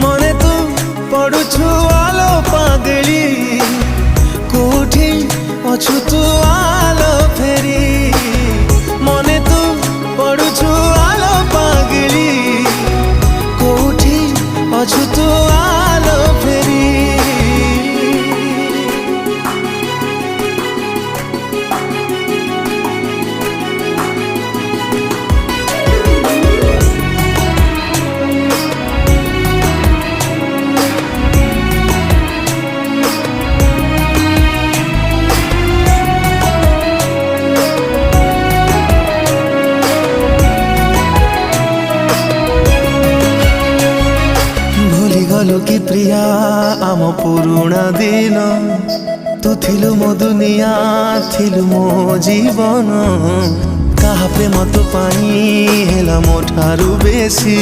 मने तू पड़ुछु आलो पागली कोठी अछु तू आलो फेरी मने तू पड़ुछु आलो पागली कोठी अछु तू आलो फेरी गलु कि प्रिया आम पुरुणा दिन तू थिलु मो दुनिया थिलु मो जीवन कहा प्रेम तो पाई हेला मो ठारू बेसी।